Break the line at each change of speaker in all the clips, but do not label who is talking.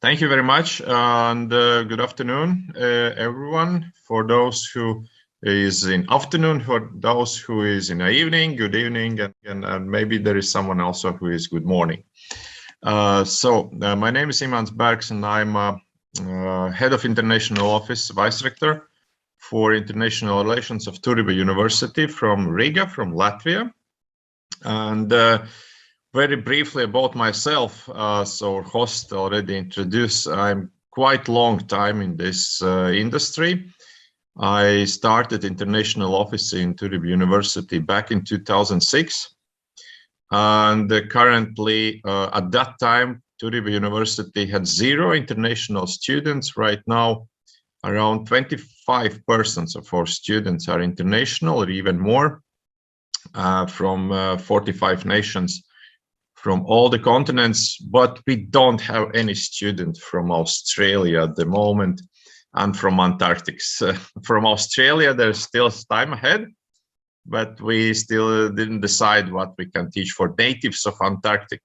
Thank you very much, and good afternoon, everyone. For those who is in afternoon, for those who is in the evening, good evening, and maybe there is someone also who is good morning. My name is Imants Bergs, and I'm head of international office, vice rector for international relations of Turiba University from Riga, from Latvia. And very briefly about myself, so host already introduced, I'm quite long time in this industry. I started international office in Turiba University back in 2006. And currently, at that time, Turiba University had 0 international students. Right now, around 25% of our students are international, or even more, from 45 nations from all the continents, but we don't have any student from Australia at the moment, and from Antarctic. From Australia, there's still time ahead, but we still didn't decide what we can teach for natives of Antarctic,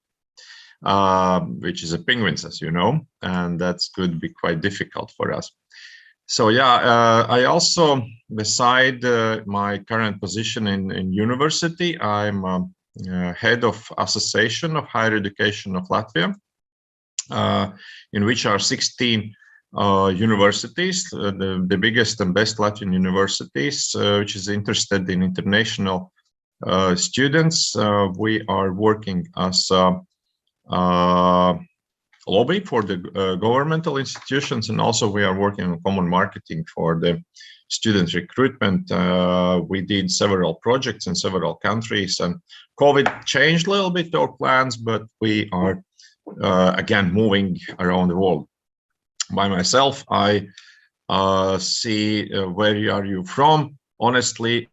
which is the penguins, as you know, and that's could be quite difficult for us. So yeah, I also, beside my current position in university, I'm head of Association of Higher Education of Latvia, in which are 16 universities, the biggest and best Latvian universities, which is interested in international students. We are working as a lobby for the governmental institutions, and also we are working on common marketing for the student recruitment. We did several projects in several countries, and COVID changed a little bit our plans, but we are again moving around the world. By myself, I see where are you from? Honestly,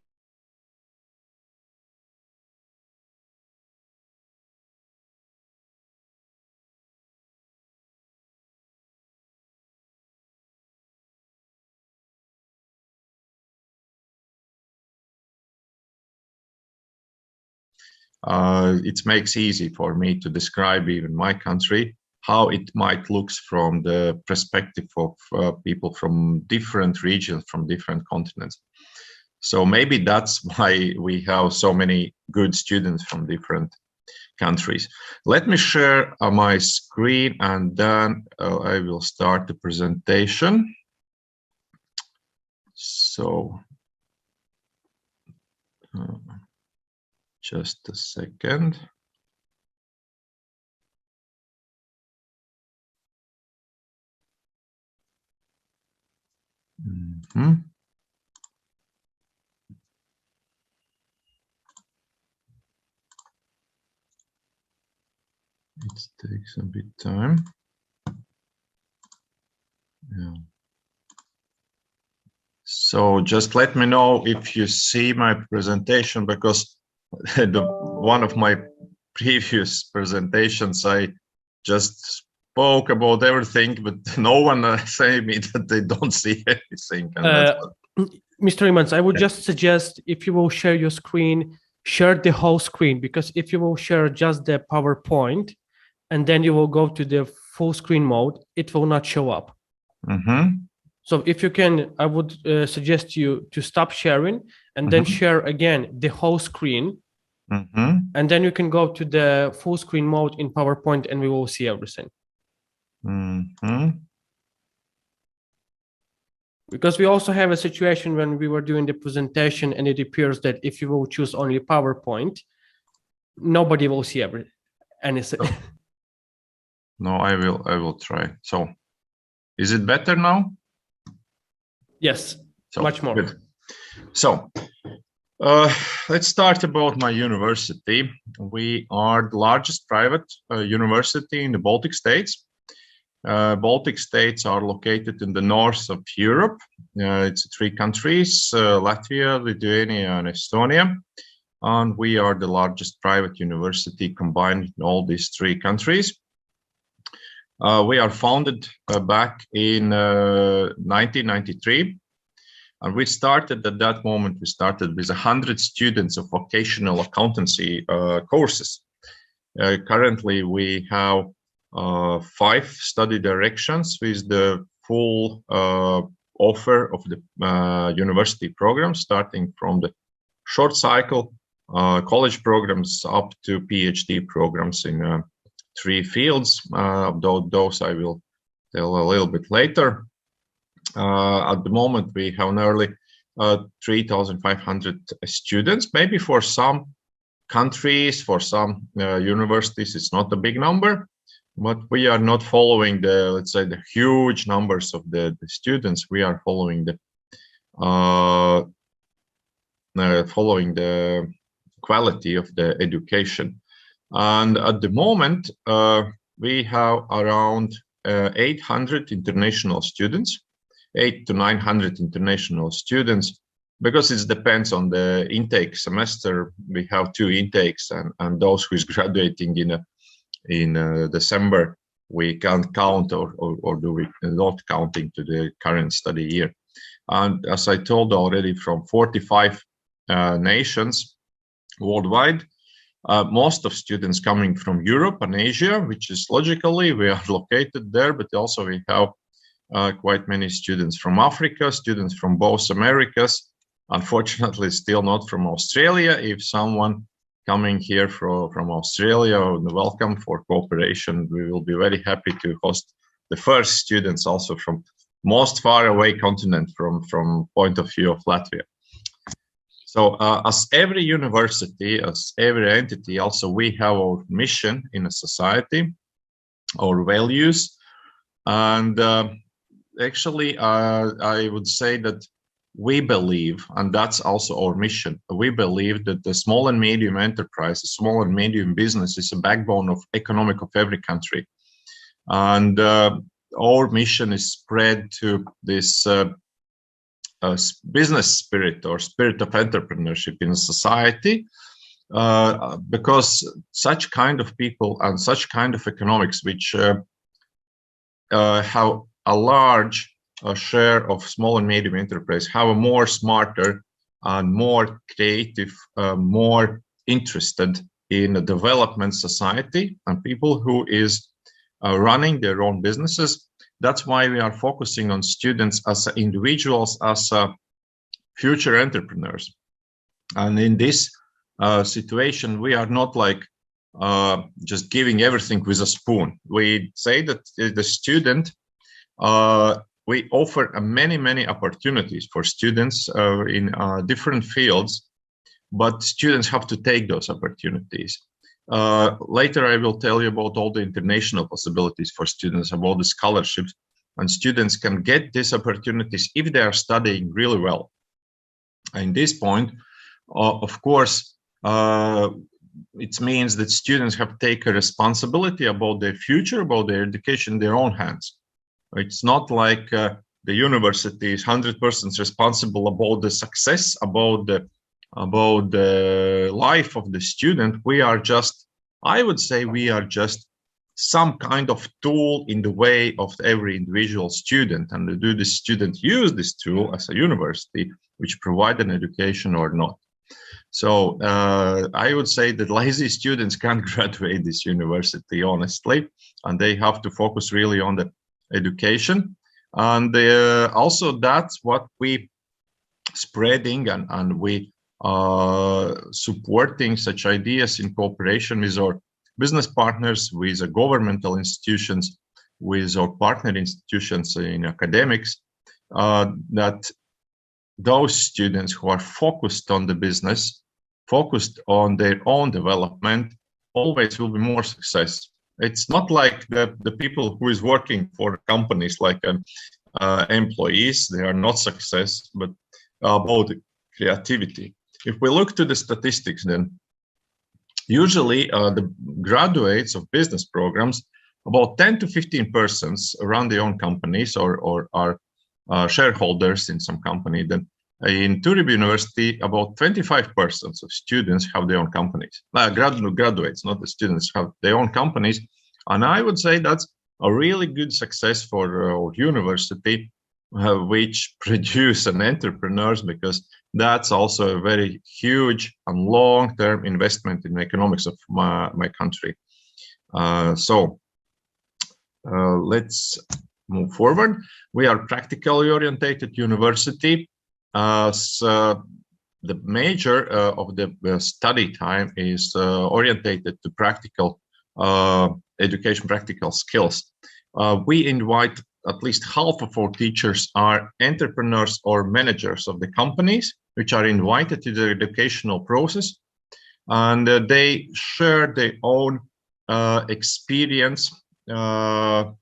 it makes easy for me to describe even my country, how it might look from the perspective of people from different regions, from different continents. So maybe that's why we have so many good students from different countries. Let me share my screen, and then I will start the presentation. So just a second. It takes a bit time. Yeah. So just let me know if you see my presentation, because one of my previous presentations, I just spoke about everything, but no one say me that they don't see anything.
Mr. Imants, I would just suggest, if you will share your screen, share the whole screen, because if you will share just the PowerPoint and then you will go to the full screen mode, it will not show up. So if you can, I would suggest you to stop sharing and then share again the whole screen. And then you can go to the full screen mode in PowerPoint and we will see everything. Because we also have a situation when we were doing the presentation, and it appears that if you will choose only PowerPoint, nobody will see anything.
No, I will try. So is it better now?
Yes, so, much more.
Good. So let's start about my university. We are the largest private university in the Baltic states. Baltic states are located in the north of Europe. It's 3 countries, Latvia, Lithuania, and Estonia. And we are the largest private university combined in all these 3 countries. We are founded back in 1993. And we started at that moment, we started with 100 students of vocational accountancy courses. Currently, we have 5 study directions with the full offer of the university program, starting from the short cycle college programs up to PhD programs in 3 fields. Those I will tell a little bit later. At the moment, we have nearly 3,500 students. Maybe for some countries, for some universities, it's not a big number, but we are not following the, let's say, the huge numbers of the students. We are following the quality of the education. And at the moment, we have around 800 international students, 800 to 900 international students, because it depends on the intake semester. We have 2 intakes, and those who is graduating in December, we can't count or do we not counting to the current study year. And as I told already, from 45 nations worldwide, most of students coming from Europe and Asia, which is logically we are located there, but also we have quite many students from Africa, students from both Americas. Unfortunately, still not from Australia. If someone coming here from Australia, welcome for cooperation. We will be very happy to host the first students also from most far away continent from point of view of Latvia. So as every university, as every entity, also we have our mission in a society, our values. And actually, I would say that we believe, and that's also our mission, we believe that the small and medium enterprise, small and medium business is a backbone of economic of every country. And our mission is spread to this business spirit or spirit of entrepreneurship in society, because such kind of people and such kind of economics, which have a large share of small and medium enterprise, have a more smarter and more creative, more interested in a development society and people who is running their own businesses. That's why we are focusing on students as individuals, as future entrepreneurs. And in this situation, we are not like just giving everything with a spoon. We say that the student, we offer many opportunities for students in different fields, but students have to take those opportunities. Later, I will tell you about all the international possibilities for students, about the scholarships, and students can get these opportunities if they are studying really well. And this point, of course, it means that students have to take a responsibility about their future, about their education in their own hands. It's not like the university is 100% responsible about the success, about the life of the student. We are just, I would say, we are just some kind of tool in the way of every individual student. And do the student use this tool as a university, which provide an education or not? So I would say that lazy students can't graduate this university, honestly, and they have to focus really on the education. And also that's what we spreading and we supporting such ideas in cooperation with our business partners, with the governmental institutions, with our partner institutions in academics, that those students who are focused on the business, focused on their own development, always will be more success. It's not like the people who is working for companies like employees, they are not success, but about creativity. If we look to the statistics, then usually the graduates of business programs, about 10 to 15% run their own companies or are shareholders in some company. Then in Turiba University, about 25% of students have their own companies. Graduates, not the students, have their own companies. And I would say that's a really good success for our university, which produce an entrepreneurs, because that's also a very huge and long-term investment in the economics of my country. So Let's move forward. We are practically orientated university. So the major of the study time is orientated to practical education, practical skills. We invite at least half of our teachers are entrepreneurs or managers of the companies, which are invited to the educational process, and they share their own experience, their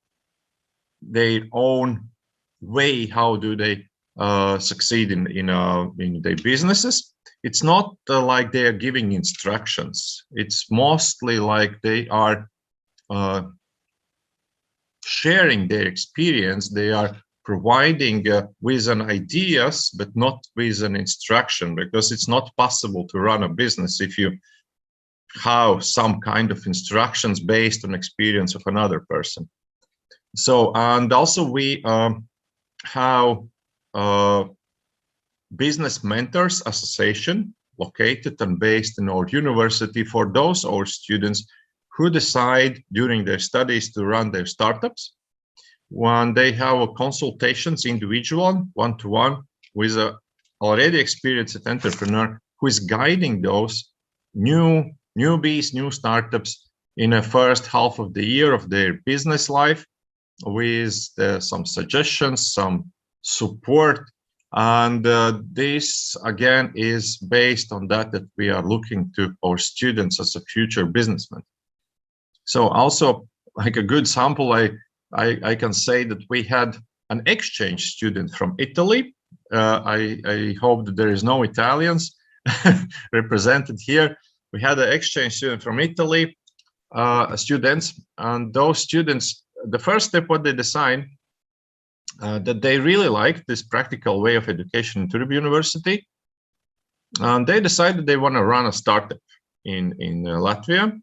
own way, how do they succeed in their businesses. It's not like they are giving instructions. It's mostly like they are sharing their experience. They are providing with an ideas, but not with an instruction, because it's not possible to run a business if you have some kind of instructions based on experience of another person. So, and also we have Business Mentors Association located and based in our university for those our students who decide during their studies to run their startups. When they have consultations, individual, one-to-one, with a already experienced entrepreneur who is guiding those newbies, new startups in the first half of the year of their business life, with some suggestions, some support. And this again is based on that we are looking to our students as a future businessmen. So also, like a good sample, I can say that we had an exchange student from Italy. I hope that there is no Italians represented here. We had an exchange student from Italy, students, and those students, the first step what they decide that they really like this practical way of education in Turiba University, and they decided they want to run a startup in Latvia.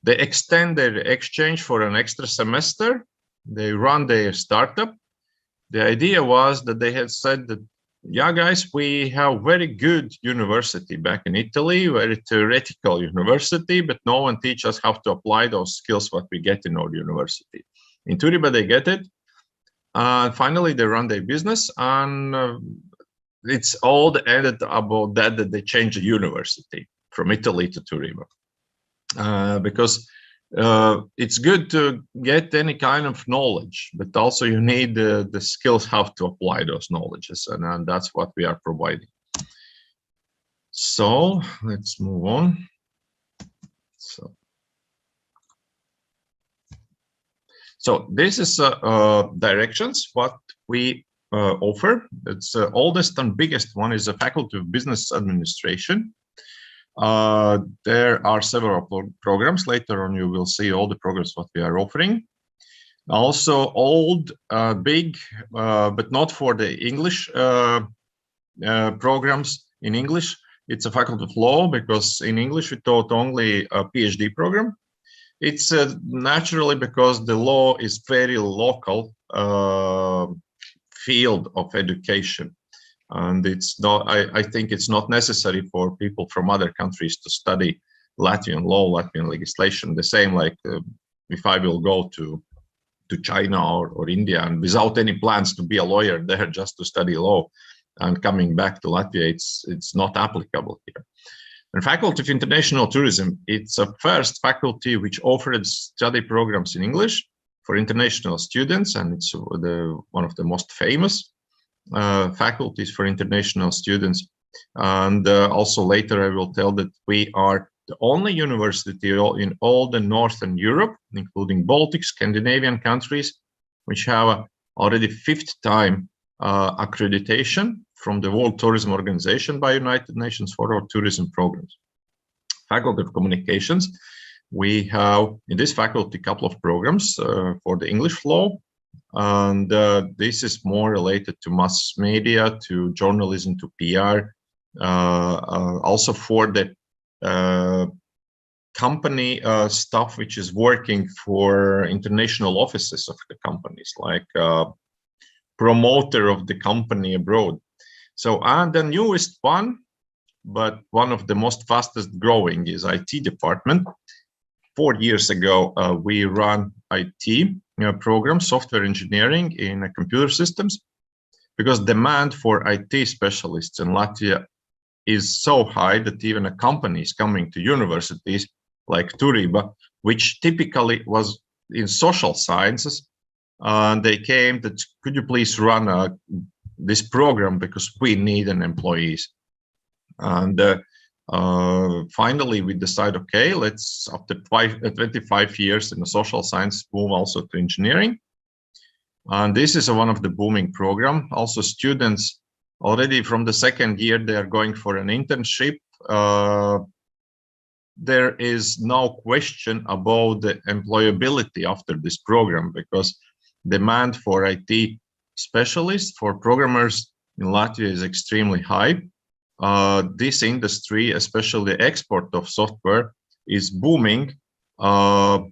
They extend their exchange for an extra semester. They run their startup. The idea was that they had said that, yeah, guys, we have very good university back in Italy, very theoretical university, but no one teaches us how to apply those skills what we get in our university. In Turiba, they get it. Finally, they run their business, and it's all ended about that they changed the university from Italy to Turiba. Because it's good to get any kind of knowledge, but also you need the skills how to apply those knowledges, and that's what we are providing. So let's move on. So this is directions what we offer. It's the oldest and biggest one is the Faculty of Business Administration. There are several programs. Later on, you will see all the programs what we are offering. Also, old, big, but not for the English programs. In English, it's a Faculty of Law, because in English we taught only a PhD program. It's naturally because the law is very local field of education. And it's not, I think it's not necessary for people from other countries to study Latvian law, Latvian legislation. The same like if I will go to China or India and without any plans to be a lawyer there, just to study law and coming back to Latvia, it's not applicable here. And Faculty of International Tourism, it's a first faculty which offered study programs in English for international students, and it's one of the most famous faculties for international students. And also later I will tell that we are the only university in all the Northern Europe, including Baltic, Scandinavian countries, which have already 5th time accreditation from the World Tourism Organization by United Nations for our tourism programs. Faculty of Communications, we have in this faculty a couple of programs for the English law, and this is more related to mass media, to journalism, to PR, also for the company stuff which is working for international offices of the companies, like promoter of the company abroad. So, and the newest one, but one of the most fastest growing, is IT department. 4 years ago, we ran IT program, software engineering in computer systems, because demand for IT specialists in Latvia is so high that even a company is coming to universities like Turiba, which typically was in social sciences. They came that, could you please run this program because we need an employees. And finally, we decide, okay, let's, after 25 years in the social science, move also to engineering. And this is one of the booming program. Also, students already from the second year, they are going for an internship. There is no question about the employability after this program, because demand for IT specialists, for programmers in Latvia is extremely high. This industry, especially the export of software, is booming. Let's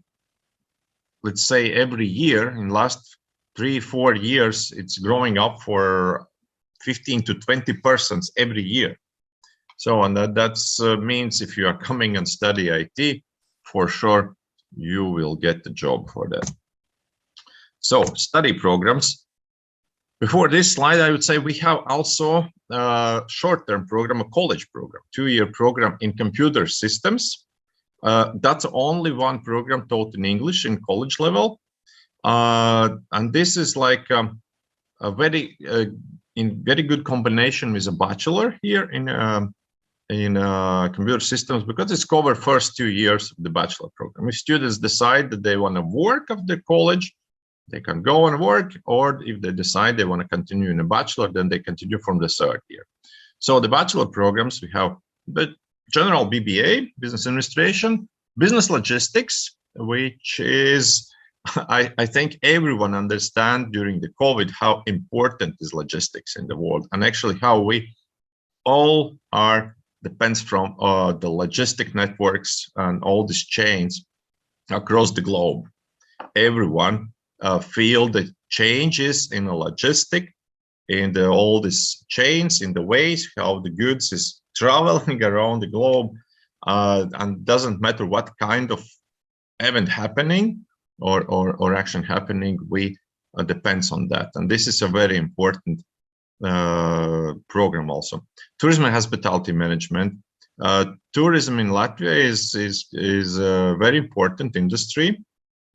say every year in last 3-4 years, it's growing up for 15 to 20% every year. So, and that means if you are coming and study IT, for sure, you will get the job for that. So, study programs. Before this slide, I would say we have also a short-term program, a college program, 2-year program in computer systems. That's only one program taught in English in college level. And this is like a very good combination with a bachelor here in computer systems, because it's covered first 2 years of the bachelor program. If students decide that they want to work after college, they can go and work, or if they decide they want to continue in a bachelor, then they continue from the 3rd year. So the bachelor programs, we have the general BBA, business administration, business logistics, which is, I think everyone understands during the COVID how important is logistics in the world, and actually how we all are depends from the logistic networks and all these chains across the globe. Everyone feel the changes in the logistic, in all these chains, in the ways how the goods is traveling around the globe, and doesn't matter what kind of event happening or action happening, we depends on that. And this is a very important program also. Tourism and hospitality management. Tourism in Latvia is a very important industry.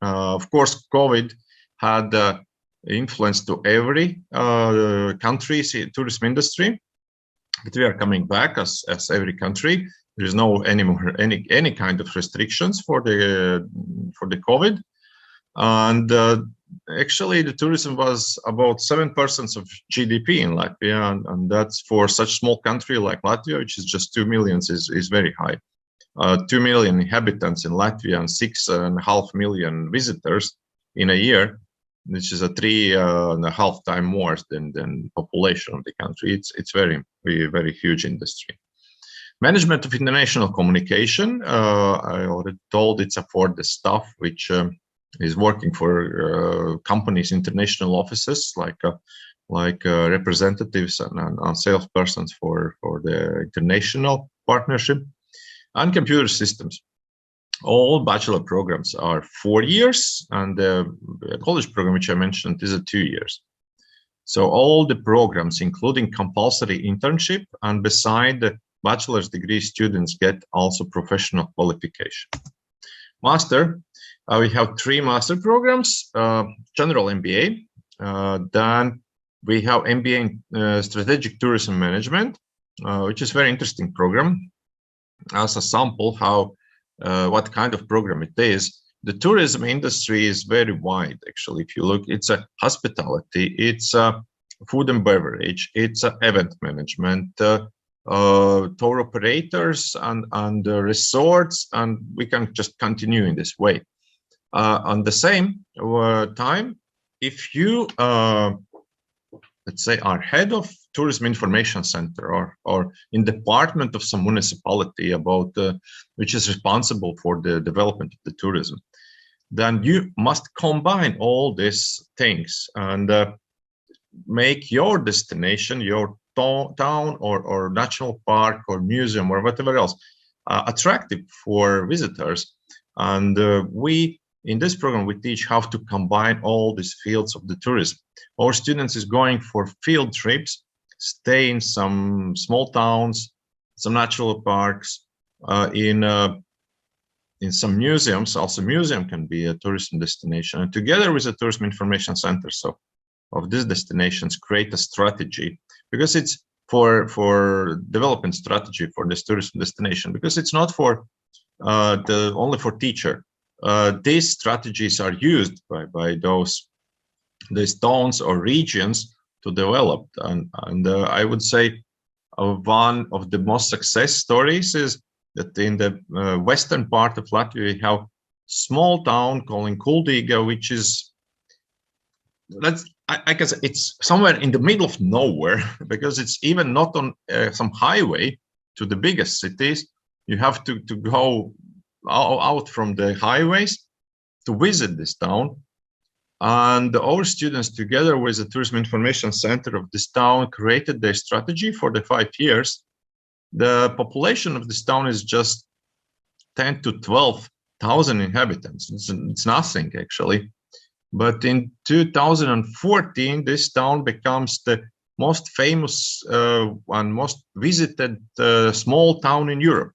Of course, COVID had influence to every country's tourism industry, but we are coming back as every country. There is no anymore any kind of restrictions for the COVID, and actually the tourism was about 7% of GDP in Latvia, and that's for such small country like Latvia, which is just 2 million, is very high. 2 million inhabitants in Latvia and 6.5 million visitors in a year, which is a 3.5 times more than population of the country. It's very huge industry. Management of international communication. I already told it's for the staff which is working for companies' international offices, like representatives and salespersons for the international partnership. And computer systems. All bachelor programs are 4 years, and the college program, which I mentioned, is 2 years. So all the programs, including compulsory internship, and beside the bachelor's degree, students get also professional qualification. Master, we have 3 master programs, general MBA, then we have MBA in strategic tourism management, which is a very interesting program. As a sample, what kind of program it is. The tourism industry is very wide, actually. If you look, it's a hospitality, it's a food and beverage, it's a event management, tour operators and resorts, and we can just continue in this way. On the same time, if you let's say are head of tourism information center or in department of some municipality about which is responsible for the development of the tourism, then you must combine all these things and make your destination, your town or national park or museum or whatever else attractive for visitors. And we in this program, we teach how to combine all these fields of the tourism. Our students is going for field trips, stay in some small towns, some natural parks, in some museums. Also, museum can be a tourism destination, and together with the tourism information center, so of these destinations, create a strategy, because it's for development strategy for this tourism destination, because it's not for only for teacher. These strategies are used by these towns or regions to develop, and I would say one of the most success stories is that in the western part of Latvia, we have small town called Kuldiga, which is, I guess it's somewhere in the middle of nowhere, because it's even not on some highway to the biggest cities. You have to go out from the highways to visit this town. And our students, together with the Tourism Information Center of this town, created their strategy for the 5 years. The population of this town is just 10 to 12,000 inhabitants. It's nothing, actually. But in 2014, this town becomes the most famous and most visited small town in Europe.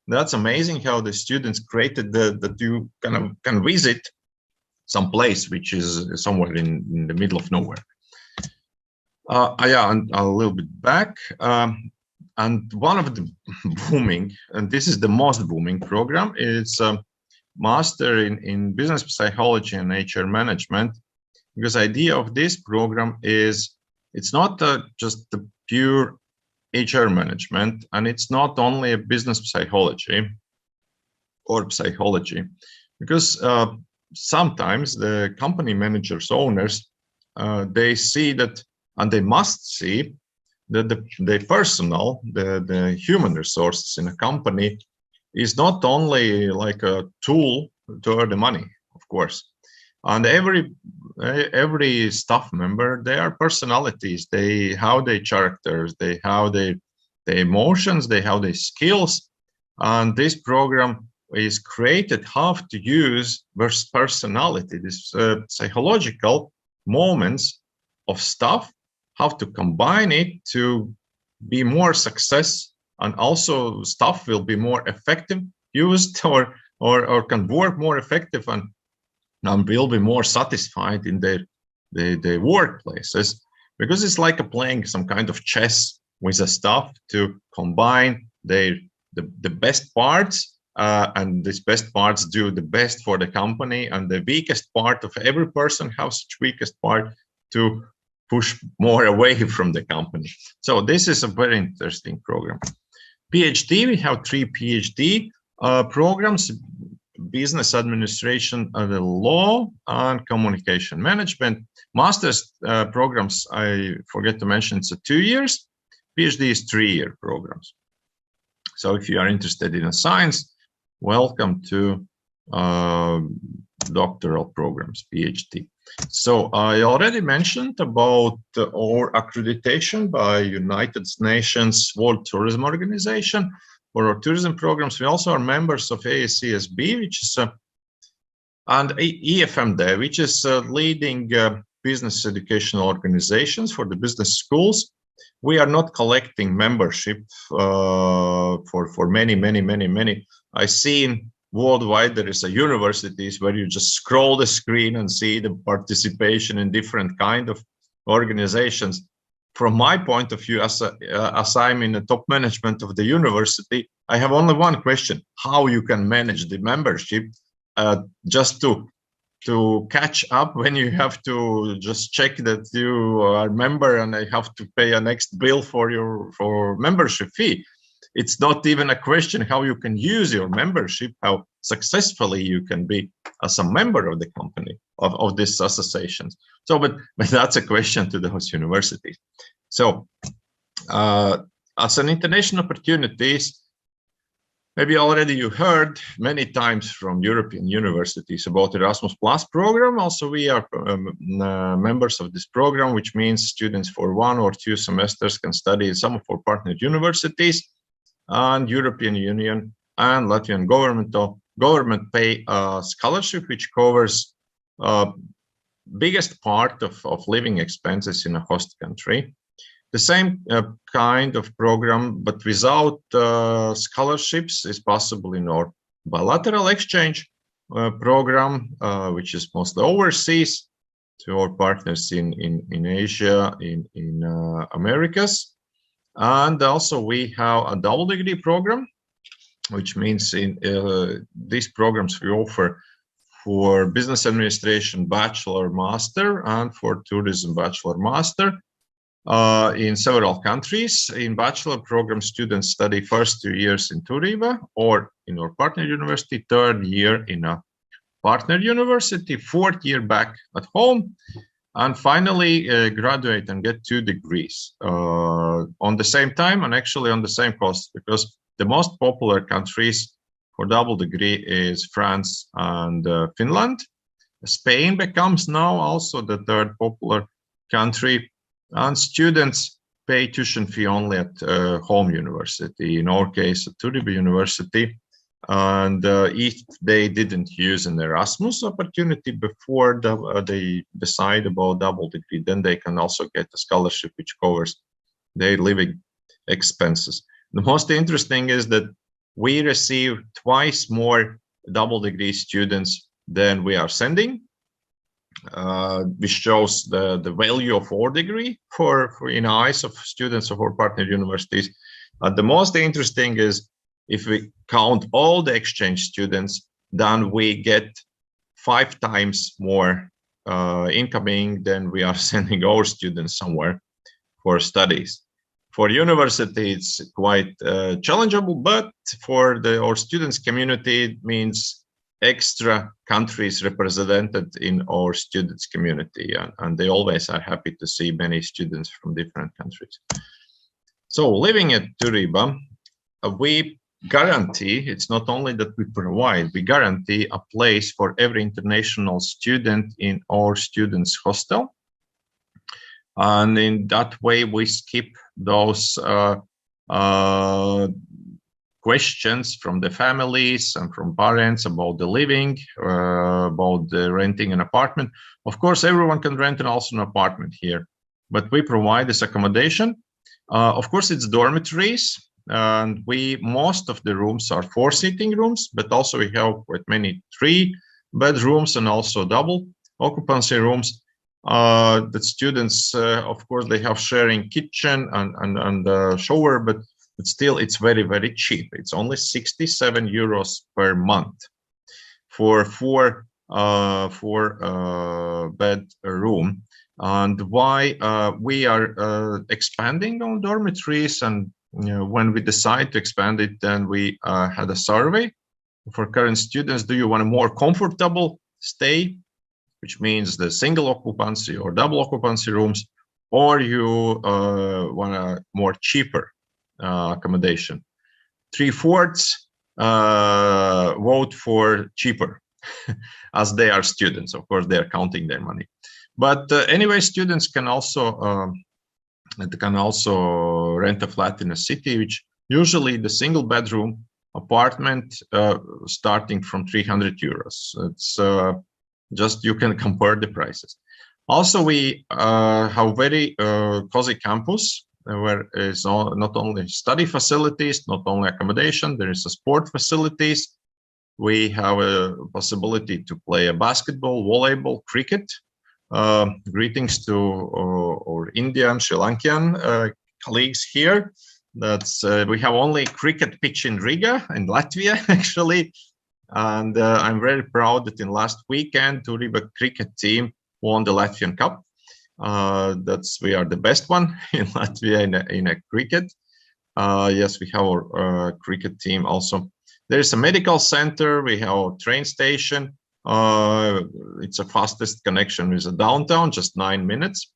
That's amazing how the students created that you can visit some place which is somewhere in the middle of nowhere. Yeah, and a little bit back. And one of the booming, and this is the most booming program, is Master in Business Psychology and HR Management. Because the idea of this program is it's not just the pure HR management, and it's not only a business psychology or psychology, because sometimes the company managers, owners, they see that, and they must see that the personnel, the human resources in a company is not only like a tool to earn the money, of course. And every staff member, they are personalities. They have their characters, they have their emotions, they have their skills. And this program is created how to use this personality, this psychological moments of staff, how to combine it to be more success, and also staff will be more effective used or can work more effective and will be more satisfied in their workplaces, because it's like playing some kind of chess with the staff to combine the best parts, and these best parts do the best for the company, and the weakest part of every person has such weakest part to push more away from the company. So this is a very interesting program. PhD, we have 3 PhD programs: Business Administration, Law, and Communication Management. Master's programs, I forget to mention, it's 2 years. PhD is 3-year programs. So if you are interested in science, welcome to doctoral programs, PhD. So I already mentioned about our accreditation by United Nations World Tourism Organization. For our tourism programs, we also are members of ASCSB, which is and EFMD, which is leading business educational organizations for the business schools. We are not collecting membership for many. I seen worldwide there is a universities where you just scroll the screen and see the participation in different kind of organizations. From my point of view, as I'm in the top management of the university, I have only one question: how you can manage the membership just to catch up when you have to just check that you are a member and I have to pay a next bill for membership fee. It's not even a question how you can use your membership, how successfully you can be as a member of the company, of these associations. So, but that's a question to those universities. So, as an international opportunities, maybe already you heard many times from European universities about Erasmus Plus program. Also, we are members of this program, which means students for 1 or 2 semesters can study in some of our partner universities, and European Union and Latvian government government pay a scholarship which covers biggest part of living expenses in a host country. The same kind of program, but without scholarships, is possible in our bilateral exchange program, which is mostly overseas to our partners in Asia, in Americas. And also we have a double degree program, which means in these programs we offer for business administration bachelor master and for tourism bachelor master in several countries. In bachelor program, students study first 2 years in Turiba or in our partner university, third year in a partner university, fourth year back at home, and finally graduate and get 2 degrees on the same time and actually on the same cost, because the most popular countries for double degree is France and Finland. Spain becomes now also the third popular country, and students pay tuition fee only at home university, in our case at Turiba University. And if they didn't use an Erasmus opportunity before they decide about double degree, then they can also get a scholarship which covers their living expenses. The most interesting is that we receive twice more double degree students than we are sending, which shows the value of our degree for in eyes of students of our partner universities. The most interesting is if we count all the exchange students, then we get 5 times more incoming than we are sending our students somewhere for studies. For university, it's quite challengeable, but for our students community, it means extra countries represented in our students community, and they always are happy to see many students from different countries. So living at Turiba, we guarantee, it's not only that we provide, we guarantee a place for every international student in our students' hostel. And in that way, we skip those questions from the families and from parents about the living, about the renting an apartment. Of course, everyone can rent also an apartment here, but we provide this accommodation. Of course, it's dormitories, and most of the rooms are 4-seating rooms, but also we have quite many 3-bedrooms and also double occupancy rooms. The students, of course, they have sharing kitchen and shower, but still it's very, very cheap. It's only 67 euros per month for 4-bed room. And why we are expanding on dormitories, and when we decide to expand it, then we had a survey for current students. Do you want a more comfortable stay, which means the single occupancy or double occupancy rooms, or you want a more cheaper accommodation? 3/4 vote for cheaper, as they are students. Of course, they are counting their money. But anyway, students can also rent a flat in a city, which usually the single bedroom apartment starting from 300 euros. It's just, you can compare the prices. Also, we have very cozy campus where is not only study facilities, not only accommodation, there is a sport facilities. We have a possibility to play a basketball, volleyball, cricket. Greetings to our Indian, Sri Lankan colleagues here. That's we have only cricket pitch in Riga, in Latvia, actually. And I'm very proud that in last weekend, Turiba cricket team won the Latvian Cup. We are the best one in Latvia in a cricket. Yes, we have our cricket team also. There is a medical center. We have a train station. It's a fastest connection with the downtown, just 9 minutes.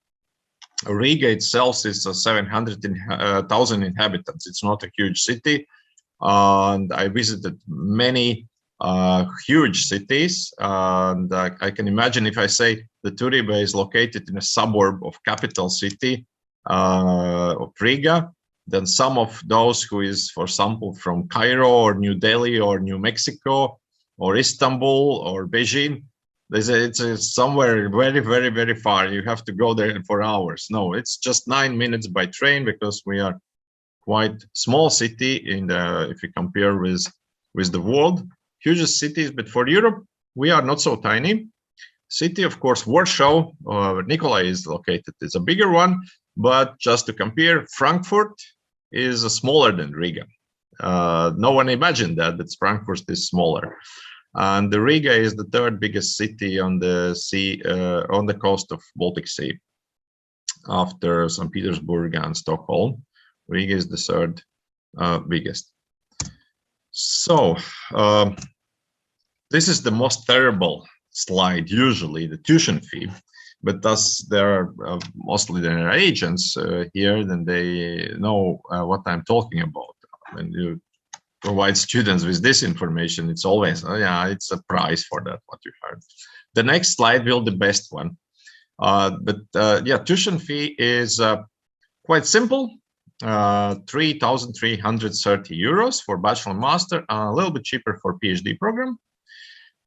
Riga itself is 700,000 inhabitants. It's not a huge city. And I visited many huge cities. And I can imagine if I say the Turiba is located in a suburb of capital city of Riga, then some of those who is, for example, from Cairo or New Delhi or New Mexico, or Istanbul or Beijing. They say it's somewhere very, very, very far. You have to go there for hours. No, it's just 9 minutes by train, because we are quite small city in the, if you compare with the world, hugest cities. But for Europe, we are not so tiny. City, of course, Warsaw, Nikolai is located, is a bigger one. But just to compare, Frankfurt is smaller than Riga. No one imagined that Frankfurt is smaller. And the Riga is the third biggest city on the sea, on the coast of Baltic Sea, after St. Petersburg and Stockholm. Riga is the third biggest. So this is the most terrible slide, usually the tuition fee, but thus there are mostly there are agents here, then they know what I'm talking about. When you provide students with this information, it's always, oh yeah, it's a price for that, what you heard. The next slide will be the best one. Yeah, tuition fee is quite simple. 3,330 euros for bachelor and master, a little bit cheaper for PhD program.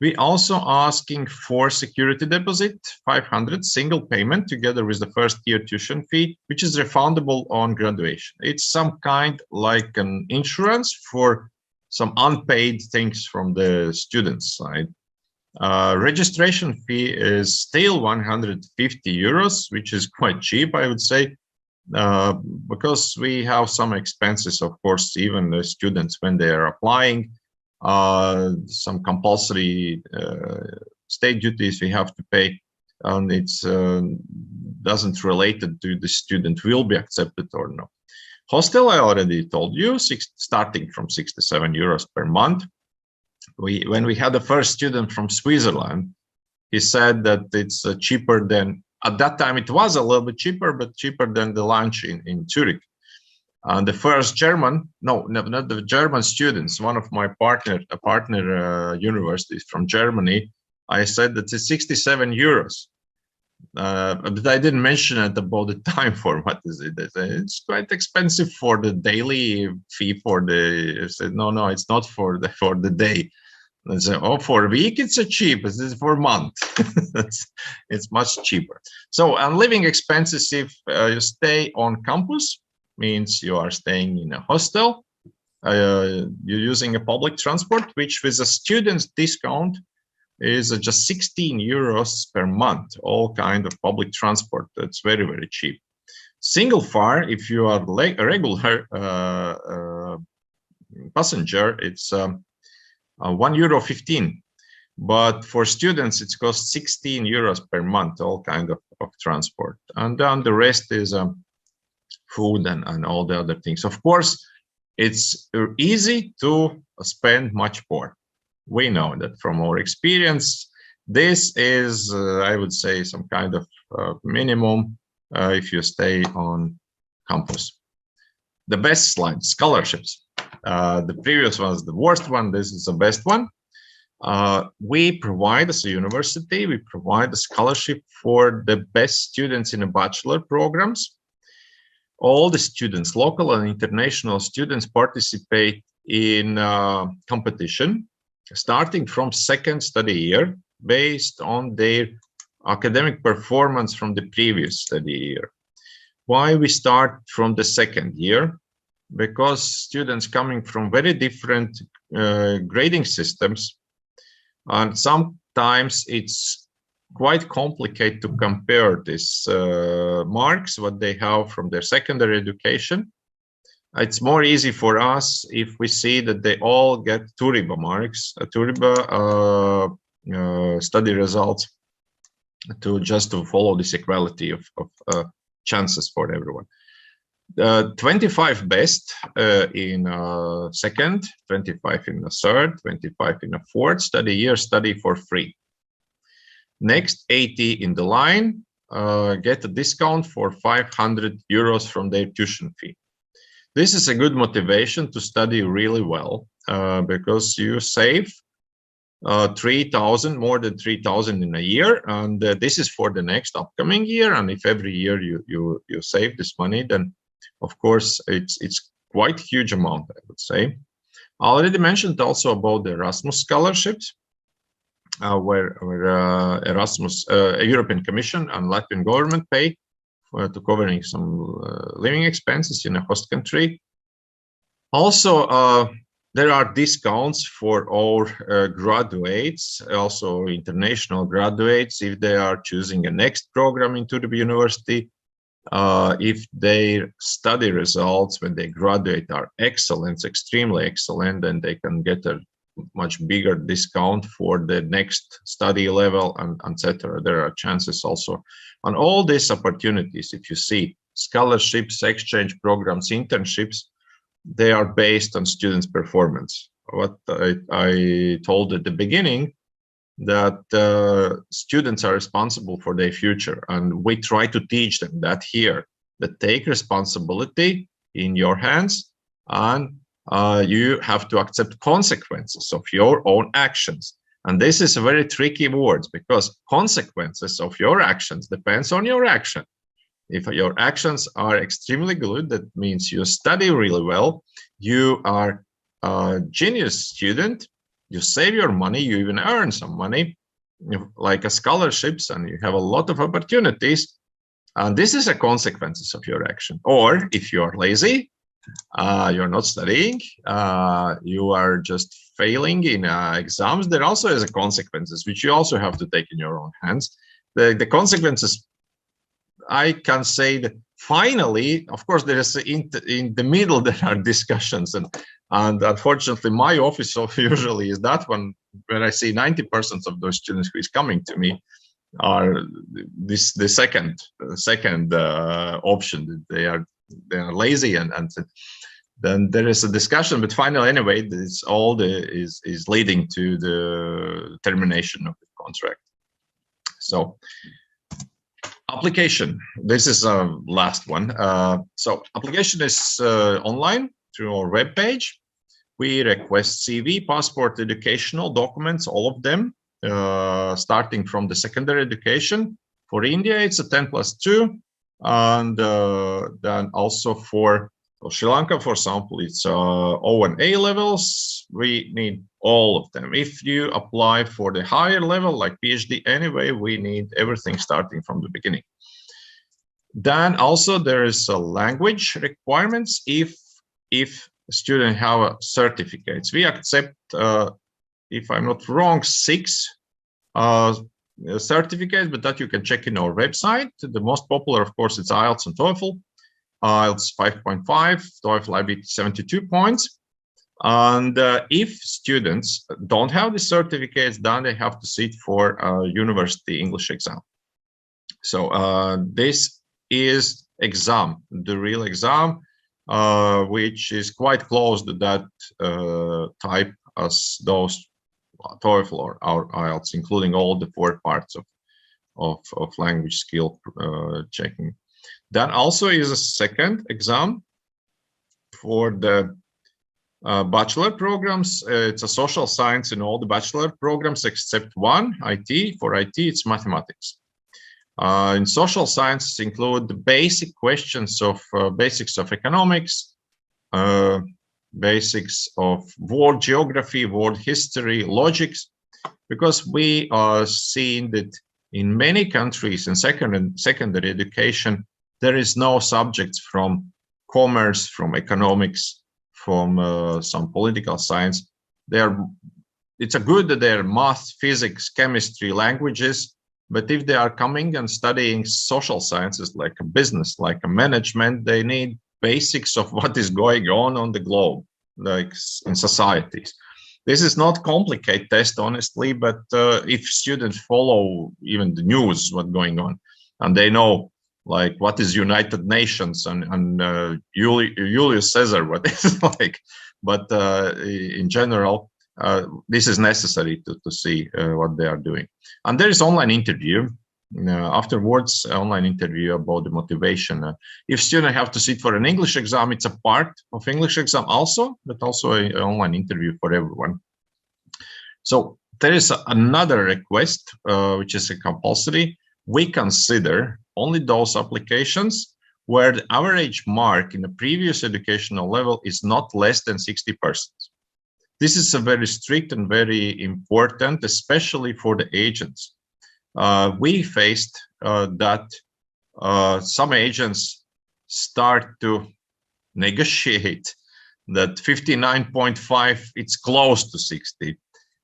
We also asking for security deposit, 500 single payment together with the first year tuition fee, which is refundable on graduation. It's some kind like an insurance for some unpaid things from the students' side. Registration fee is still 150 euros, which is quite cheap, I would say, because we have some expenses, of course, even the students when they are applying. Some compulsory state duties we have to pay, and it's doesn't relate to the student will be accepted or not. Hostel, I already told you, starting from 67 euros per month. When we had the first student from Switzerland, he said that it's cheaper than, at that time it was a little bit cheaper, but cheaper than the lunch in Zurich. And the first German, no, not the German students, one of my partner universities from Germany, I said that it's 67 euros. But I didn't mention it about the time for what is it. It's quite expensive for the daily fee for the, I said, no, it's not for the day. I said, oh, for a week it's a cheap, it's for a month. It's much cheaper. So, and living expenses, if you stay on campus, means you are staying in a hostel, you're using a public transport, which with a student's discount is just 16 euros per month, all kind of public transport. That's very, very cheap. Single fare, if you are a regular passenger, it's €1.15. But for students, it costs 16 euros per month, all kind of transport. And then the rest is food and all the other things. Of course, it's easy to spend much more. We know that from our experience. This is, I would say, some kind of minimum if you stay on campus. The best slide, scholarships. The previous one was the worst one. This is the best one. We provide, as a university, we provide a scholarship for the best students in the bachelor programs. All the students, local and international students, participate in competition starting from second study year based on their academic performance from the previous study year. Why we start from the second year? Because students coming from very different grading systems, and sometimes it's quite complicated to compare these marks, what they have from their secondary education. It's more easy for us if we see that they all get Turiba marks, Turiba study results, to follow this equality of chances for everyone. 25 best in second, 25 in the third, 25 in the fourth study year, study for free. Next, 80 in the line get a discount for 500 euros from their tuition fee. This is a good motivation to study really well because you save 3,000, more than 3,000 in a year, and this is for the next upcoming year. And if every year you save this money, then of course it's quite huge amount, I would say. I already mentioned also about the Erasmus scholarships. where Erasmus, European Commission and Latvian government pay to covering some living expenses in a host country. Also, there are discounts for our graduates, also international graduates, if they are choosing a next program in Turiba University. If their study results when they graduate are excellent, extremely excellent, then they can get a much bigger discount for the next study level, and etc. There are chances also on all these opportunities. If you see scholarships, exchange programs, internships, they are based on students' performance. What I told at the beginning, that students are responsible for their future, and we try to teach them that here, that take responsibility in your hands, and you have to accept consequences of your own actions. And this is a very tricky word, because consequences of your actions depends on your action. If your actions are extremely good, that means you study really well, you are a genius student, you save your money, you even earn some money, like a scholarships, and you have a lot of opportunities. And this is a consequences of your action. Or if you are lazy, you're not studying, you are just failing in exams, there also is a consequences, which you also have to take in your own hands. The consequences, I can say that finally, of course, there is in the middle, there are discussions, and unfortunately, my office usually is that one where I see 90% of those students who is coming to me are the second option. They are lazy, and then there is a discussion, but finally, anyway, this all is leading to the termination of the contract. So. Application. This is a last one. So application is online through our web page. We request CV, passport, educational documents, all of them, starting from the secondary education. For India, it's a 10+2, and then also for Sri Lanka, for example, it's O and A levels. We need all of them. If you apply for the higher level, like PhD anyway, we need everything starting from the beginning. Then also there is a language requirements. If student have certificates, we accept, if I'm not wrong, 6 certificates, but that you can check in our website. The most popular, of course, it's IELTS and TOEFL. IELTS 5.5, TOEFL IB 72 points. And if students don't have the certificates, then they have to sit for a university English exam. So this is exam, the real exam, which is quite close to that type as those TOEFL or our IELTS, including all the 4 parts of language skill checking. Then also is a second exam for the bachelor programs. It's a social science in all the bachelor programs except one, IT. For IT, it's mathematics. In social sciences include the basic questions of basics of economics, basics of world geography, world history, logics, because we are seeing that in many countries in secondary education, there is no subjects from commerce, from economics, from some political science. It's a good that they're math, physics, chemistry, languages, but if they are coming and studying social sciences like a business, like a management, they need basics of what is going on the globe, like in societies. This is not complicated test, honestly, but if students follow even the news, what's going on, and they know like what is United Nations and Julius Caesar, what is like, but in general, this is necessary to see what they are doing. And there is online interview. Afterwards, online interview about the motivation. If students have to sit for an English exam, it's a part of English exam also, but also an online interview for everyone. So there is another request, which is a compulsory. We consider only those applications where the average mark in the previous educational level is not less than 60%. This is a very strict and very important, especially for the agents. We faced that some agents start to negotiate that 59.5, it's close to 60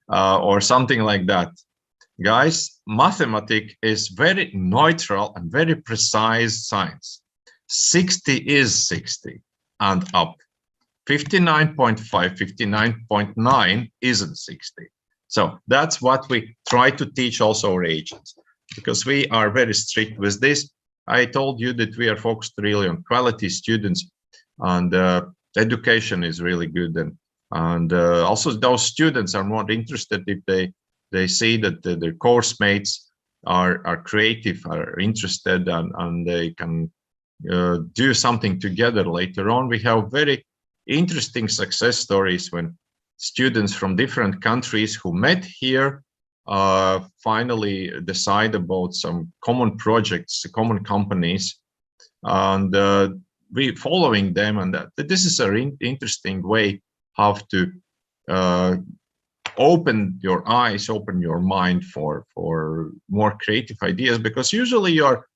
or something like that. Guys, mathematics is very neutral and very precise science. 60 is 60 and up. 59.5, 59.9 isn't 60. So that's what we try to teach also our agents, because we are very strict with this. I told you that we are focused really on quality students, and education is really good. And also those students are more interested if they see that their course mates are creative, are interested, and they can do something together later on. We have very interesting success stories when students from different countries who met here finally decide about some common projects, common companies, and we following them. And this is an interesting way how to open your eyes, open your mind for more creative ideas, because usually you're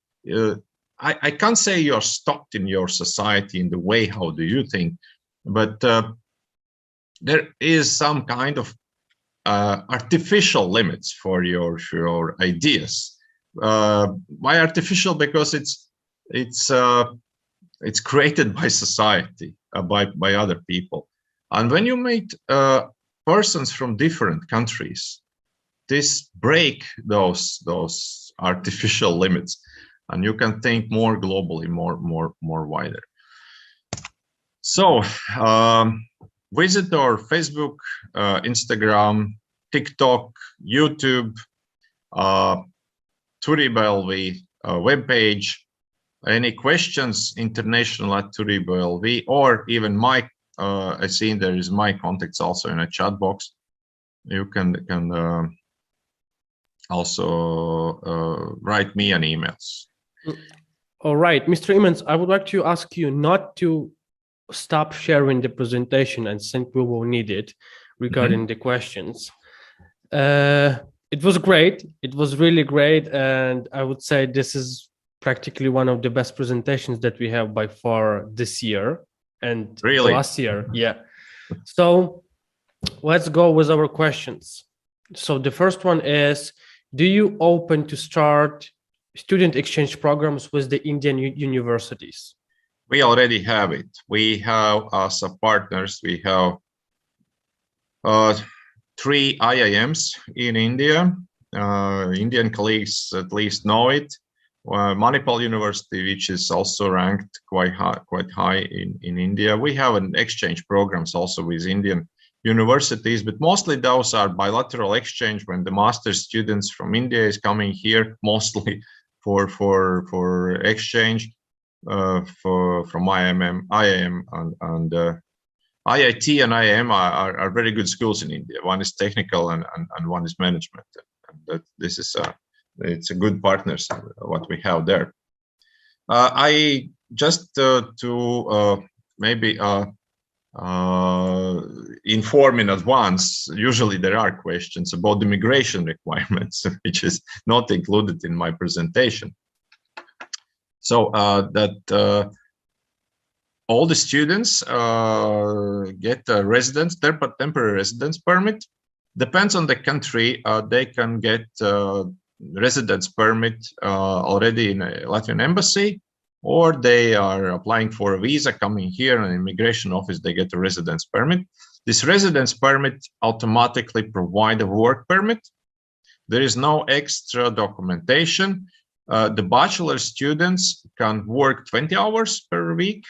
I can't say you're stuck in your society in the way how do you think, but there is some kind of artificial limits for your ideas. Why artificial? Because it's created by society, by other people, and when you meet persons from different countries, this break those artificial limits, and you can think more globally, more wider. So visit our Facebook, Instagram, TikTok, YouTube, Turiba LV webpage. Any questions, international@turiba.lv, or even my, I see there is my contacts also in a chat box. You can also write me an emails.
All right, Mr. Imants, I would like to ask you not to stop sharing the presentation, and since we will need it regarding the questions. It was great. It was really great. And I would say this is practically one of the best presentations that we have by far this year and
really?
last year. Yeah. So let's go with our questions. So the first one is, do you open to start student exchange programs with the Indian universities?
We already have it. We have as partners, we have 3 IIMs in India. Indian colleagues at least know it. Manipal University, which is also ranked quite high in India. We have an exchange programs also with Indian universities, but mostly those are bilateral exchange when the master's students from India is coming here, mostly for exchange from IIM and IIT and IIM are very good schools in India. One is technical and one is management. And this is it's a good partners what we have there. I just to maybe inform in advance. Usually there are questions about the migration requirements, which is not included in my presentation. So that all the students get a residence, temporary residence permit. Depends on the country. They can get residence permit already in a Latvian embassy, or they are applying for a visa coming here in immigration office, they get a residence permit. This residence permit automatically provide a work permit. There is no extra documentation. The bachelor students can work 20 hours per week,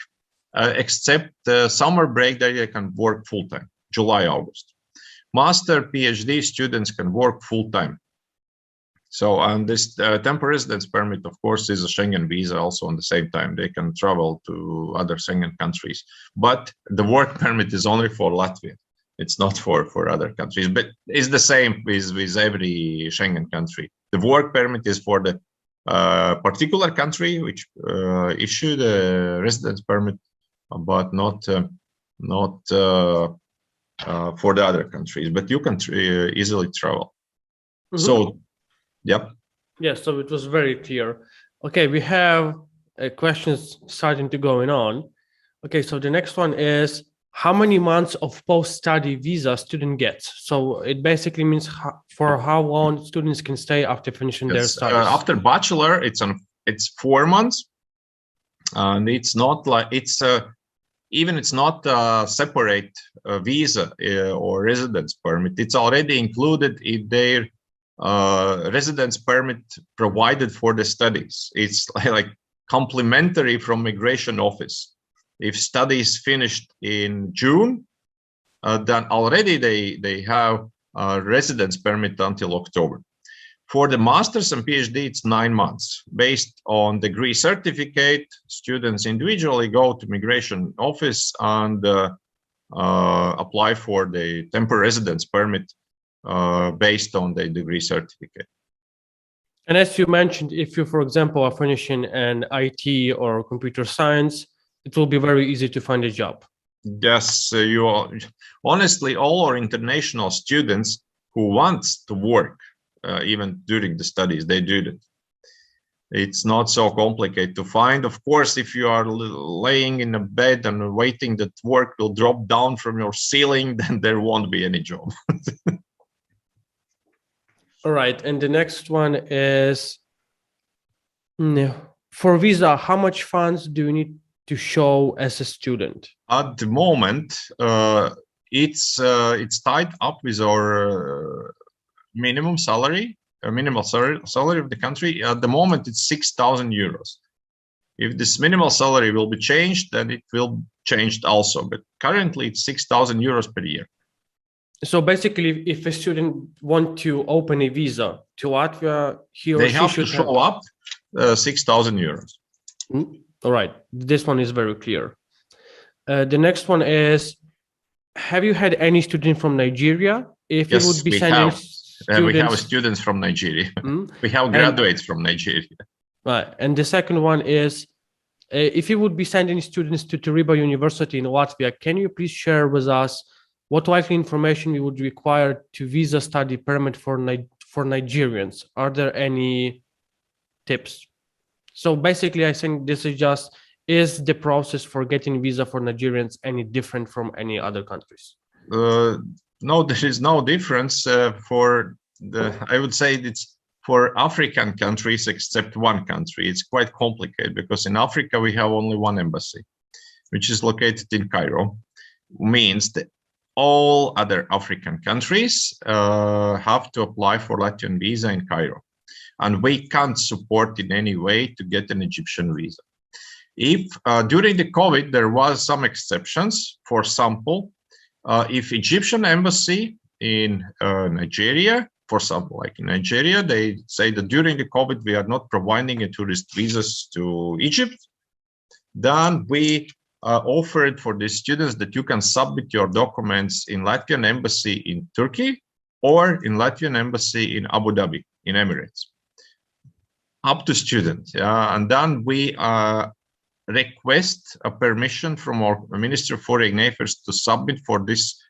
except the summer break they can work full-time, July, August. Master, PhD students can work full-time. So, and this temporary residence permit, of course, is a Schengen visa also on the same time. They can travel to other Schengen countries. But the work permit is only for Latvia. It's not for other countries, but it's the same with every Schengen country. The work permit is for the particular country which issued a residence permit, but not for the other countries, but you can easily travel.
Mhm.
So, yep.
Yes, so it was very clear. Okay, we have questions starting to going on. Okay, so the next one is how many months of post-study visa student gets? So it basically means for how long students can stay after finishing their
Yes,
studies.
after bachelor, it's 4 months, and it's not like it's not a separate visa or residence permit. It's already included in their residence permit provided for the studies. It's like complementary from migration office. If studies finished in June, then already they have a residence permit until October. For the master's and PhD, it's 9 months. Based on degree certificate, students individually go to migration office and apply for the temporary residence permit based on the degree certificate.
And as you mentioned, if you, for example, are finishing an IT or computer science, it will be very easy to find a job.
Yes, honestly, all our international students who want to work, even during the studies, they do it. It's not so complicated to find. Of course, if you are laying in a bed and waiting that work will drop down from your ceiling, then there won't be any job.
All right, and the next one is for visa, how much funds do you need to show as a student?
At the moment, it's tied up with our minimum salary, minimal salary of the country. At the moment, it's 6,000 euros. If this minimal salary will be changed, then it will change also. But currently, it's 6,000 euros per year.
So basically, if a student want to open a visa to Latvia, he or
They
she
have
should
to show up 6,000 euros.
All right, this one is very clear. The next one is, have you had any student from Nigeria? If
Yes,
you would be
we
sending
have.
students,
We have students from Nigeria. We have graduates from Nigeria.
Right, and the second one is, if you would be sending students to Turiba University in Latvia, can you please share with us what likely information you would require to visa study permit for Nigerians? Are there any tips? So basically, I think this is the process for getting visa for Nigerians any different from any other countries?
No, there is no difference I would say it's for African countries except one country. It's quite complicated because in Africa we have only one embassy, which is located in Cairo. Means that all other African countries have to apply for Latvian visa in Cairo, and we can't support in any way to get an Egyptian visa. If during the COVID there was some exceptions, for example, if Egyptian embassy in Nigeria, for example, like in Nigeria, they say that during the COVID we are not providing a tourist visas to Egypt, then we offered for the students that you can submit your documents in Latvian embassy in Turkey or in Latvian embassy in Abu Dhabi in Emirates. Up to students, yeah, and then we request a permission from our Minister of Foreign Affairs to submit for this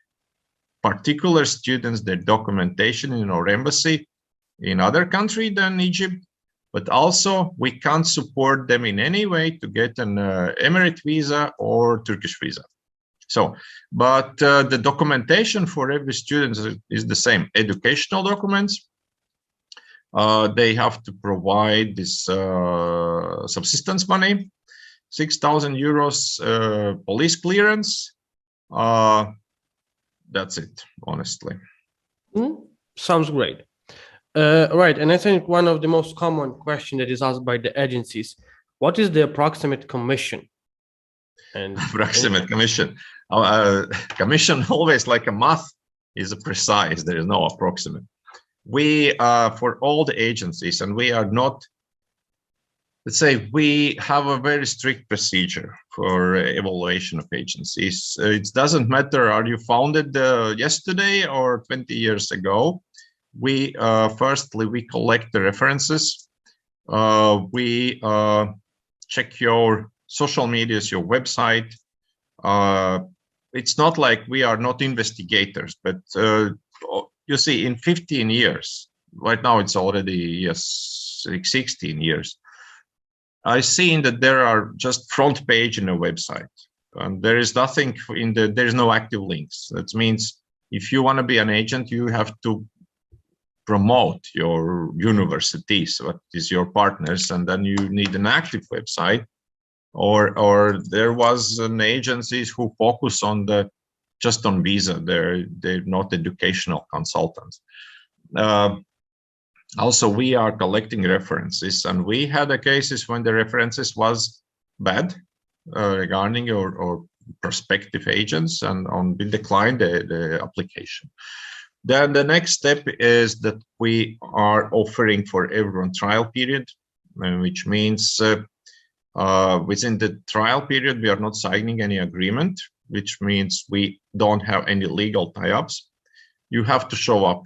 particular students their documentation in our embassy in other country than Egypt, but also we can't support them in any way to get an Emirate visa or Turkish visa. So, but the documentation for every student is the same. Educational documents, they have to provide this subsistence money, 6,000 euros, police clearance. That's it, honestly.
Sounds great. Right, and I think one of the most common question that is asked by the agencies, what is the approximate commission? And
approximate commission. Commission always like a math is precise. There is no approximate. We for all the agencies, and we are not. Let's say we have a very strict procedure for evaluation of agencies. It doesn't matter, are you founded yesterday or 20 years ago? We firstly, we collect the references. We check your social medias, your website. it's not like we are not investigators, but you see, in 15 years, right now it's already, yes, like 16 years, I've seen that there are just front page in a website, and there is nothing in the, there's no active links. That means if you want to be an agent, you have to promote your universities, what is your partners, and then you need an active website. Or there was an agencies who focus on the just on visa. They're not educational consultants. Also, we are collecting references, and we had a cases when the references was bad regarding or prospective agents, and we declined the application. Then the next step is that we are offering for everyone trial period, which means within the trial period, we are not signing any agreement, which means we don't have any legal tie-ups. You have to show up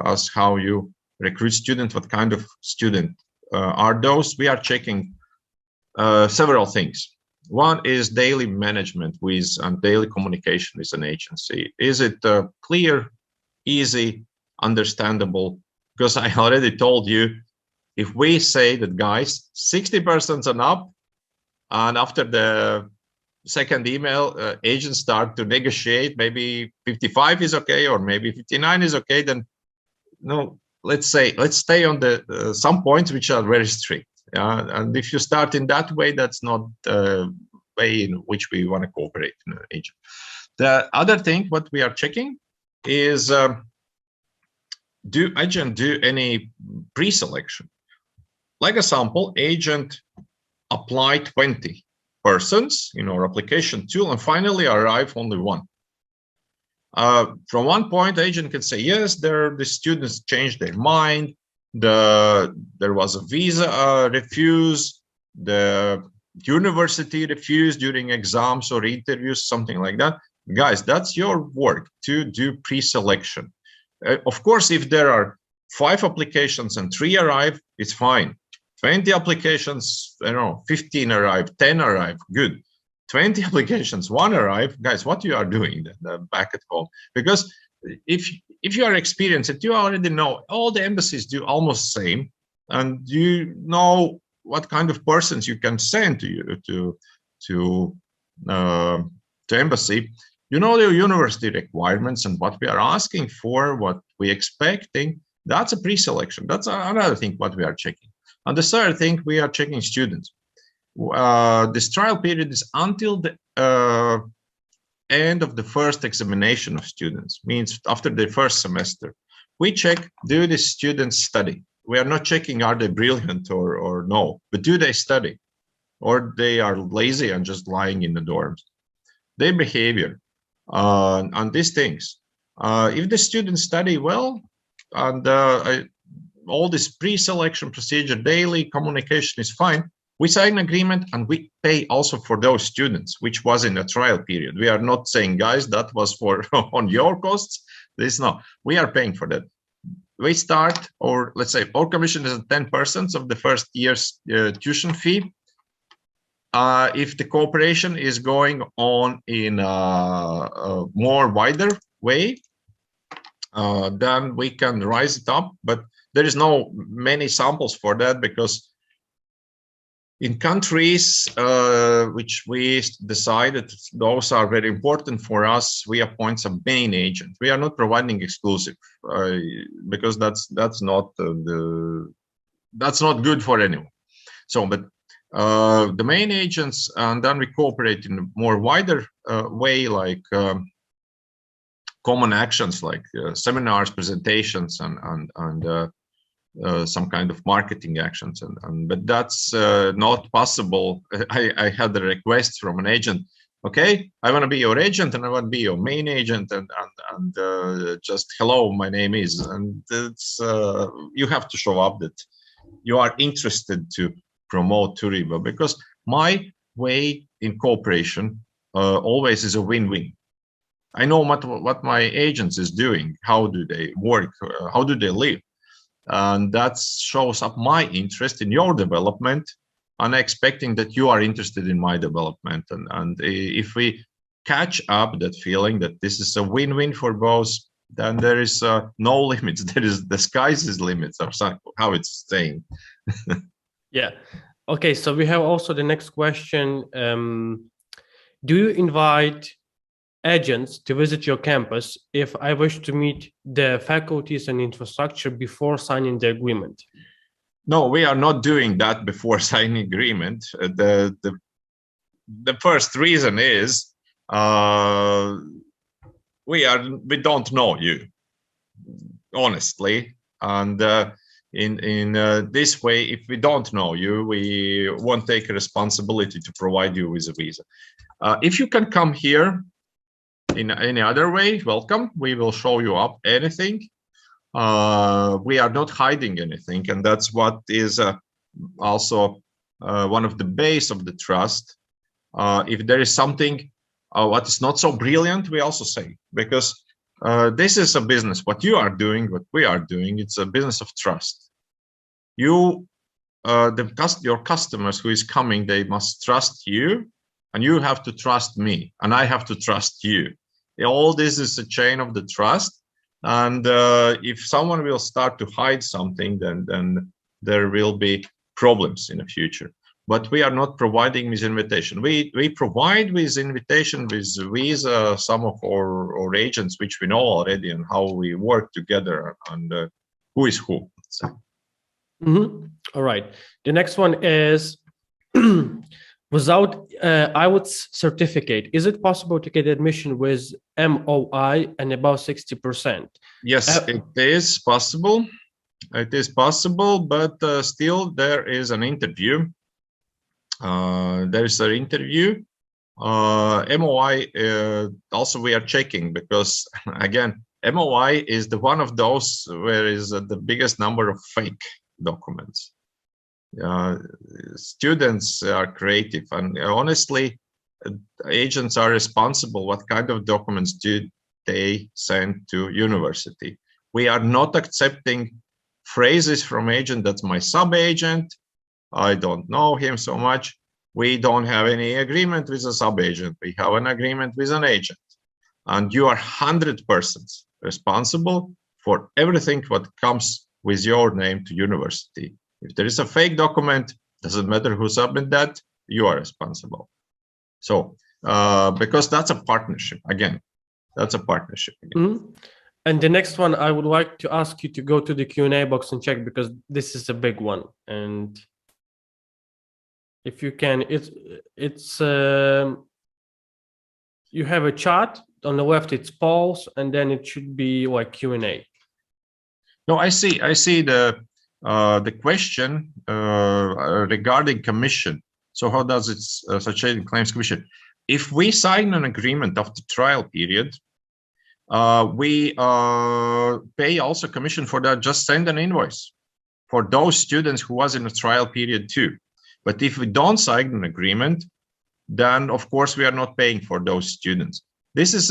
as how you recruit students, what kind of student are those. We are checking several things. One is daily management with and daily communication with an agency. Is it clear, easy, understandable? Because I already told you, if we say that, guys, 60% and up, and after the second email, agents start to negotiate, maybe 55 is okay, or maybe 59 is okay, then no, let's stay on the some points which are very strict. And if you start in that way, that's not the way in which we want to cooperate in an agent. The other thing, what we are checking is, do agent do any pre-selection? Like a sample, agent apply 20 persons in our application tool, and finally arrive only one. From one point, agent can say, yes, the students changed their mind, there was a visa refuse, the university refused during exams or interviews, something like that. Guys, that's your work to do pre-selection. Of course, if there are 5 applications and 3 arrive, it's fine. 20 applications, 15 arrive, 10 arrive, good. 20 applications, 1 arrive, guys, what you are doing back at home? Because if you are experienced, you already know all the embassies do almost the same, and you know what kind of persons you can send to embassy. You know the university requirements and what we are asking for, what we expecting. That's a pre-selection. That's another thing what we are checking. And the third thing, we are checking students. This trial period is until the end of the first examination of students, means after the first semester. We check, do the students study? We are not checking, are they brilliant or no, but do they study? Or they are lazy and just lying in the dorms? Their behavior and these things. If the students study well, and all this pre-selection procedure, daily communication is fine, we sign an agreement and we pay also for those students, which was in a trial period. We are not saying, guys, that was for on your costs. This no, we are paying for that. We start, or let's say our commission is 10% of the first year's tuition fee. If the cooperation is going on in a more wider way, then we can rise it up, but there is no many samples for that, because in countries which we decided those are very important for us, we appoint a main agent. We are not providing exclusive because that's not that's not good for anyone. So, but the main agents, and then we cooperate in a more wider way, like common actions like seminars, presentations, and some kind of marketing actions, but that's not possible. I had a request from an agent. Okay, I want to be your agent and I want to be your main agent, and just hello, my name is, and it's you have to show up that you are interested to promote Turiba, because my way in cooperation always is a win-win. I know what my agents is doing, how do they work, how do they live, and that shows up my interest in your development, and expecting that you are interested in my development. And if we catch up that feeling that this is a win-win for both, then there is no limits. There is the sky's is limits, or how it's saying.
Yeah. Okay. So we have also the next question. Do you invite agents to visit your campus if I wish to meet the faculties and infrastructure before signing the agreement?
No, we are not doing that before signing agreement. The first reason is we don't know you, honestly, and in this way, if we don't know you, we won't take a responsibility to provide you with a visa. If you can come here in any other way, welcome. We will show you up anything. We are not hiding anything, and that's what is also one of the base of the trust. If there is something what is not so brilliant, we also say, because this is a business. What you are doing, what we are doing, it's a business of trust. Your customers who is coming, they must trust you, and you have to trust me, and I have to trust you. All this is a chain of the trust, and if someone will start to hide something, then there will be problems in the future. But we are not providing with invitation. We provide with invitation with visa some of our agents, which we know already, and how we work together, and who is who. So.
All right. The next one is without IELTS certificate, is it possible to get admission with MOI and about 60%?
Yes, it is possible. It is possible, but still there is an interview. There is an interview. MOI also we are checking, because again, MOI is the one of those where is the biggest number of fake documents. Students are creative, and honestly, agents are responsible what kind of documents do they send to university. We are not accepting phrases from agent, that's my sub-agent, I don't know him so much. We don't have any agreement with a sub-agent. We have an agreement with an agent. And you are 100% responsible for everything what comes with your name to university. If there is a fake document, doesn't matter who submit that, you are responsible. So, because that's a partnership, again, that's a partnership.
Mm-hmm. And the next one, I would like to ask you to go to the Q&A box and check, because this is a big one. And if you can, it's you have a chat on the left, it's polls, and then it should be like Q&A.
No, I see the question regarding commission. So how does it such claims commission? If we sign an agreement of the trial period, we pay also commission for that. Just send an invoice for those students who was in a trial period too. But if we don't sign an agreement, then of course we are not paying for those students. This is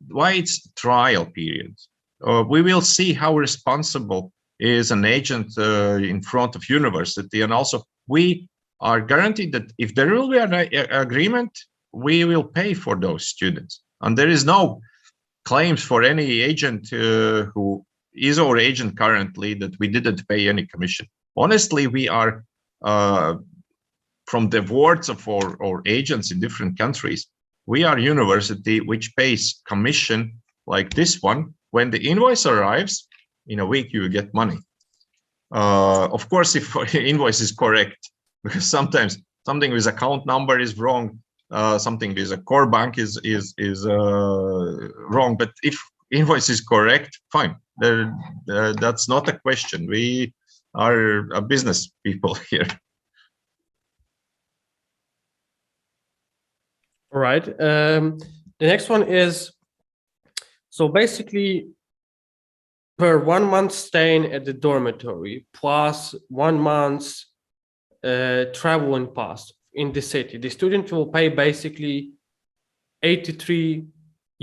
why it's trial period. We will see how responsible is an agent in front of university, and also we are guaranteed that if there will be an agreement, we will pay for those students. And there is no claims for any agent who is our agent currently that we didn't pay any commission. Honestly, we are from the words of our agents in different countries, we are university which pays commission like this one. When the invoice arrives, in a week you will get money. Of course, if invoice is correct, because sometimes something with account number is wrong, something with a core bank is wrong. But if invoice is correct, fine. That's not a question. We are a business people here.
All right. The next one is, so basically, per 1 month staying at the dormitory plus 1 month travel and pass in the city, the student will pay basically 83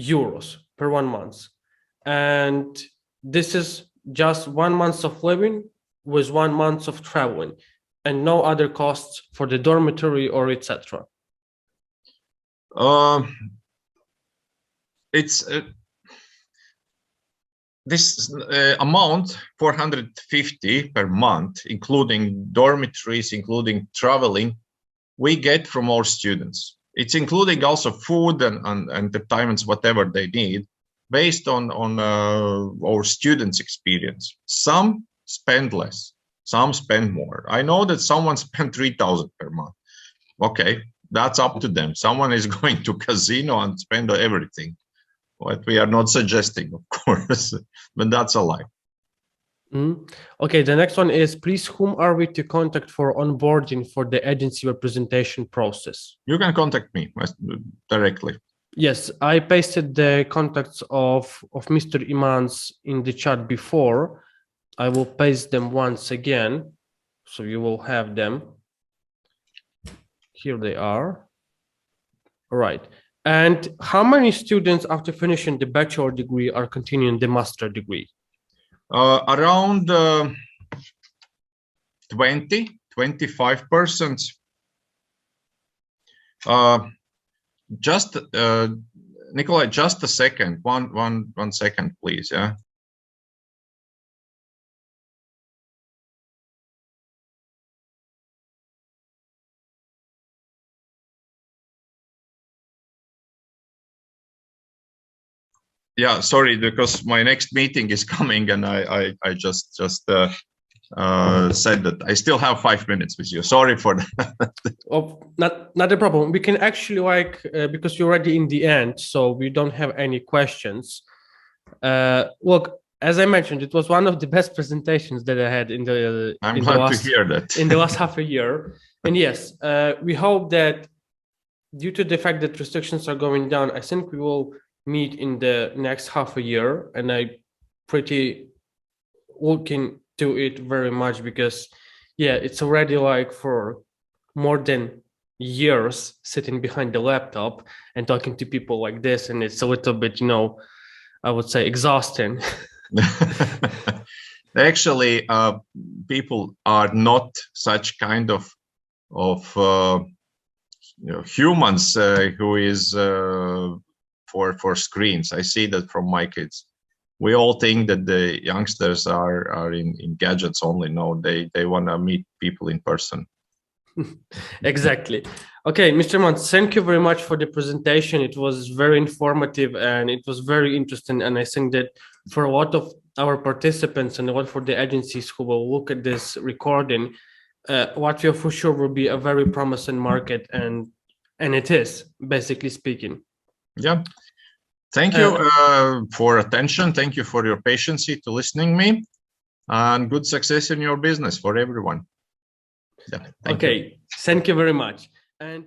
euros per 1 month. And this is just 1 month of living with 1 month of traveling, and no other costs for the dormitory or etc.
it's this amount 450 per month, including dormitories, including traveling, we get from our students. It's including also food and entertainments, whatever they need, based on our students' experience. Some spend less, some spend more. I know that someone spent 3,000 per month. Okay, that's up to them. Someone is going to casino and spend everything. What we are not suggesting, of course, but that's a lie.
Okay, the next one is, please, whom are we to contact for onboarding for the agency representation process?
You can contact me directly.
Yes, I pasted the contacts of Mr.Imants in the chat before. I will paste them once again, so you will have them. Here they are. All right. And how many students after finishing the bachelor degree are continuing the master degree?
Around 20-25%. Just Nikolai, just a second. One second, please. Yeah. Yeah, sorry, because my next meeting is coming, and I just said that I still have 5 minutes with you. Sorry for that.
Oh, not a problem. We can actually because you're already in the end, so we don't have any questions. Look, as I mentioned, it was one of the best presentations that I had in the.
I'm glad to hear that.
In the last half a year, and yes, we hope that due to the fact that restrictions are going down, I think we will meet in the next half a year, and I pretty looking to it very much because yeah, it's already like for more than years sitting behind the laptop and talking to people like this, and it's a little bit, I would say exhausting.
Actually, people are not such kind of humans who is for screens. I see that from my kids. We all think that the youngsters are in gadgets only. No, they want to meet people in person.
Exactly. Okay, Mr. Imants, thank you very much for the presentation. It was very informative and it was very interesting. And I think that for a lot of our participants and a lot for the agencies who will look at this recording, Latvia for sure will be a very promising market, and it is, basically speaking.
Yeah. Thank you for attention. Thank you for your patience to listening me, and good success in your business for everyone. Yeah,
thank you very much. And